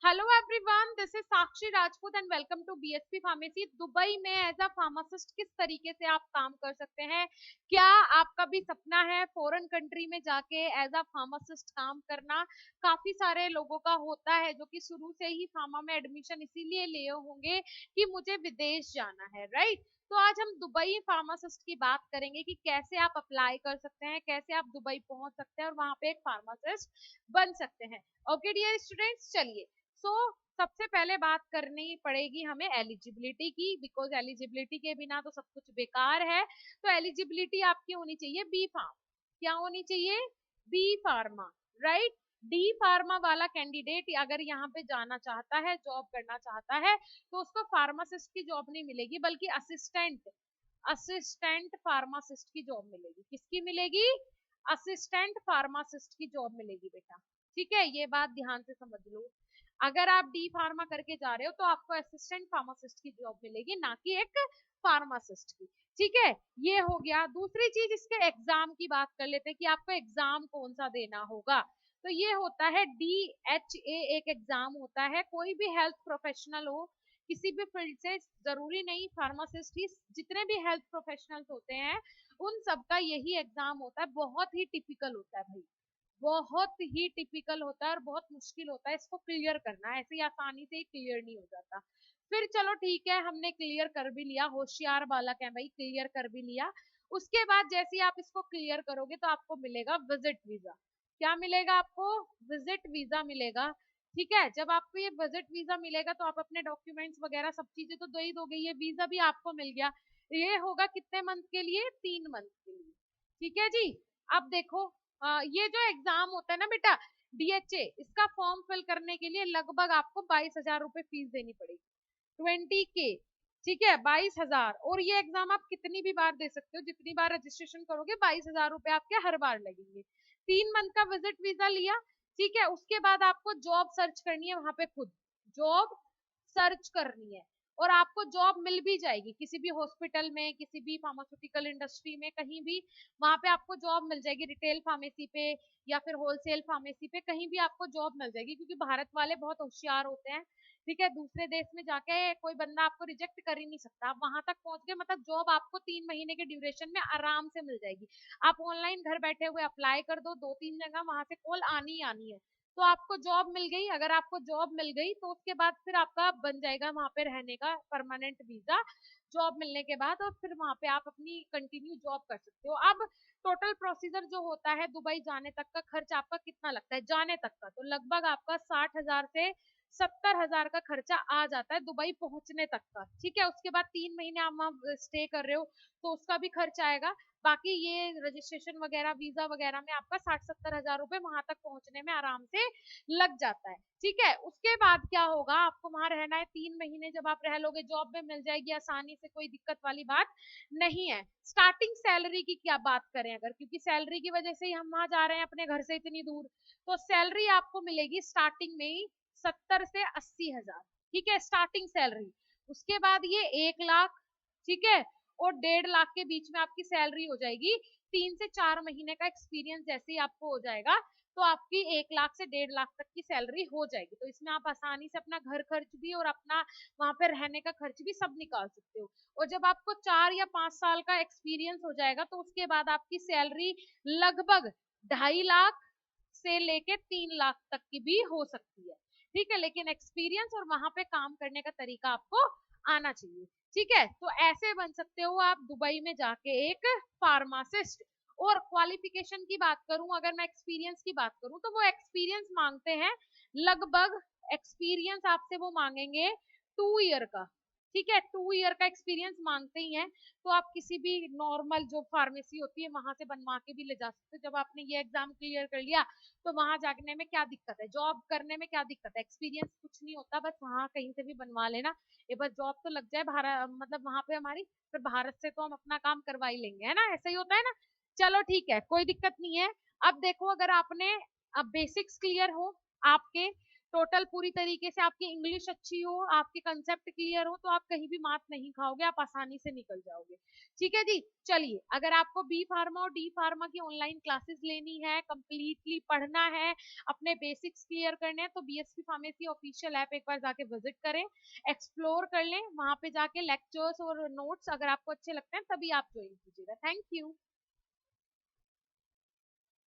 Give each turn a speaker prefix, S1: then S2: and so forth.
S1: Hello everyone, this is Sakshi Rajput and welcome to BSP pharmacy. Dubai में as a pharmacist किस तरीके से आप काम कर सकते हैं? क्या आपका भी सपना है फॉरेन कंट्री में जाके एज अ फार्मासिस्ट काम करना? काफी सारे लोगों का होता है जो कि शुरू से ही फार्मा में एडमिशन इसीलिए लिए होंगे कि मुझे विदेश जाना है, राइट? तो आज हम दुबई फार्मासिस्ट की बात करेंगे कि कैसे आप अप्लाई कर सकते हैं, कैसे आप दुबई पहुंच सकते हैं और वहां पे एक फार्मासिस्ट बन सकते हैं। ओके डियर स्टूडेंट्स, चलिए। सो सबसे पहले बात करनी पड़ेगी हमें एलिजिबिलिटी की, बिकॉज एलिजिबिलिटी के बिना तो सब कुछ बेकार है। तो एलिजिबिलिटी आपकी होनी चाहिए बी फार्म। क्या होनी चाहिए? B pharma, right? D pharma वाला कैंडिडेट अगर यहाँ पे जाना चाहता है, जॉब करना चाहता है, तो उसको फार्मासिस्ट की जॉब नहीं मिलेगी बल्कि असिस्टेंट असिस्टेंट फार्मासिस्ट की जॉब मिलेगी। किसकी मिलेगी? असिस्टेंट फार्मासिस्ट की जॉब मिलेगी बेटा। ठीक है, ये बात ध्यान से समझ लो। अगर आप डी फार्मा करके जा रहे हो तो आपको असिस्टेंट फार्मासिस्ट की जॉब मिलेगी, ना कि एक फार्मासिस्ट की। ठीक है, ये हो गया। दूसरी चीज, इसके एग्जाम की बात कर लेते हैं कि आपको एग्जाम कौन सा देना होगा। तो ये होता है DHA, एक एग्जाम होता है। कोई भी हेल्थ प्रोफेशनल हो, किसी भी फील्ड से, जरूरी नहीं फार्मासिस्ट ही, जितने भी हेल्थ प्रोफेशनल्स होते हैं उन सबका यही एग्जाम होता है। बहुत ही टिपिकल होता है भाई, बहुत ही टिपिकल होता है और बहुत मुश्किल होता है इसको क्लियर करना। ऐसे ही आसानी से ही क्लियर नहीं हो जाता। फिर चलो ठीक है, हमने क्लियर कर भी लिया, होशियार बालक है भाई, क्लियर कर भी लिया। उसके बाद जैसे ही आप इसको क्लियर करोगे तो आपको मिलेगा विजिट वीजा। क्या मिलेगा आपको? विजिट वीजा मिलेगा। ठीक है, जब आपको ये विजिट वीजा मिलेगा तो आप अपने डॉक्यूमेंट्स वगैरह सब चीजें तो दे ही दोगे, ये वीजा भी आपको मिल गया। ये होगा कितने मंथ के लिए? 3 मंथ के लिए। ठीक है जी। अब देखो, ये जो एग्जाम होता है ना बेटा, DHA, इसका फॉर्म फिल करने के लिए लगभग आपको 22,000 रुपए फीस देनी पड़ेगी। 20K। ठीक है, 22,000। और ये एग्जाम आप कितनी भी बार दे सकते हो, जितनी बार रजिस्ट्रेशन करोगे 22,000 रुपए आपके हर बार लगेंगे। 3 मंथ का विजिट वीजा लिया। ठीक है, उसके बाद आपको जॉब सर्च करनी है, वहां पे खुद जॉब सर्च करनी है। और आपको जॉब मिल भी जाएगी किसी भी हॉस्पिटल में, किसी भी फार्मास्यूटिकल इंडस्ट्री में, कहीं भी वहां पे आपको जॉब मिल जाएगी। रिटेल फार्मेसी पे या फिर होलसेल फार्मेसी पे, कहीं भी आपको जॉब मिल जाएगी, क्योंकि भारत वाले बहुत होशियार होते हैं। ठीक है, दूसरे देश में जाके कोई बंदा आपको रिजेक्ट कर ही नहीं सकता। आप वहां तक पहुंच गए मतलब जॉब आपको 3 महीने के ड्यूरेशन में आराम से मिल जाएगी। आप ऑनलाइन घर बैठे हुए अप्लाई कर दो, 2-3 जगह वहां से कॉल आनी ही आनी है, तो आपको जॉब मिल गई। अगर आपको जॉब मिल गई तो उसके बाद फिर आपका बन जाएगा वहां पे रहने का परमानेंट वीजा, जॉब मिलने के बाद। और फिर वहां पे आप अपनी कंटिन्यू जॉब कर सकते हो। अब टोटल प्रोसीजर जो होता है, दुबई जाने तक का खर्च आपका कितना लगता है? जाने तक का तो लगभग आपका 60,000 से 70,000 का खर्चा आ जाता है दुबई पहुंचने तक का। ठीक है, उसके बाद 3 महीने आप वहां स्टे कर रहे हो तो उसका भी खर्च आएगा। बाकी ये रजिस्ट्रेशन वगैरह, वीजा वगैरह में आपका 60-70 हजार रुपए वहां तक पहुंचने में आराम से लग जाता है। ठीक है, उसके बाद क्या होगा, आपको वहां रहना है 3 महीने। जब आप रह लोगे, जॉब में मिल जाएगी आसानी से, कोई दिक्कत वाली बात नहीं है। स्टार्टिंग सैलरी की क्या बात करें अगर, क्योंकि सैलरी की वजह से ही हम वहां जा रहे हैं अपने घर से इतनी दूर, तो सैलरी आपको मिलेगी स्टार्टिंग में ही 70 से 80 हजार। ठीक है, स्टार्टिंग सैलरी। उसके बाद ये 1 लाख, ठीक है, और 1.5 लाख के बीच में आपकी सैलरी हो जाएगी। 3 से 4 महीने का एक्सपीरियंस जैसे ही आपको हो जाएगा तो आपकी 1 लाख से 1.5 लाख तक की सैलरी हो जाएगी। तो इसमें आप आसानी से अपना घर खर्च भी और अपना वहां पर रहने का खर्च भी सब निकाल सकते हो। और जब आपको 4 या 5 साल का एक्सपीरियंस हो जाएगा तो उसके बाद आपकी सैलरी लगभग 2.5 लाख से लेके 3 लाख तक की भी हो सकती है। ठीक है, लेकिन एक्सपीरियंस और वहां पे काम करने का तरीका आपको आना चाहिए। ठीक है, तो ऐसे बन सकते हो आप दुबई में जाके एक फार्मासिस्ट। और क्वालिफिकेशन की बात करूं, अगर मैं एक्सपीरियंस की बात करूं तो वो एक्सपीरियंस मांगते हैं लगभग, एक्सपीरियंस आपसे वो मांगेंगे 2 ईयर का। ठीक है, 2 ईयर का एक्सपीरियंस मांगते ही हैं। तो आप किसी भी नॉर्मल जो फार्मेसी होती है वहां से बनवा के भी ले जा सकते हो। जब आपने ये एग्जाम क्लियर कर लिया तो वहां जाने में क्या दिक्कत है, जॉब करने में क्या दिक्कत है? एक्सपीरियंस कुछ नहीं होता, बस वहां कहीं से भी बनवा लेना। एक बार जॉब तो लग जाए भारत, मतलब वहां पे हमारी, फिर भारत से तो हम अपना काम करवा ही लेंगे, है ना? ऐसा ही होता है ना। चलो ठीक है, कोई दिक्कत नहीं है। अब देखो, अगर आपने अब बेसिक्स क्लियर हो आपके, टोटल पूरी तरीके से आपकी इंग्लिश अच्छी हो, आपके कंसेप्ट क्लियर हो, तो आप कहीं भी मात नहीं खाओगे, आप आसानी से निकल जाओगे। ठीक है जी। चलिए, अगर आपको बी फार्मा और डी फार्मा की ऑनलाइन क्लासेस लेनी है, कंप्लीटली पढ़ना है, अपने बेसिक्स क्लियर करने हैं, तो बीएसपी फार्मेसी ऑफिशियल ऐप एक बार जाके विजिट करें, एक्सप्लोर कर लें, वहां पे जाके लेक्चर्स और नोट्स अगर आपको अच्छे लगते हैं तभी आप ज्वाइन कीजिएगा। Thank you.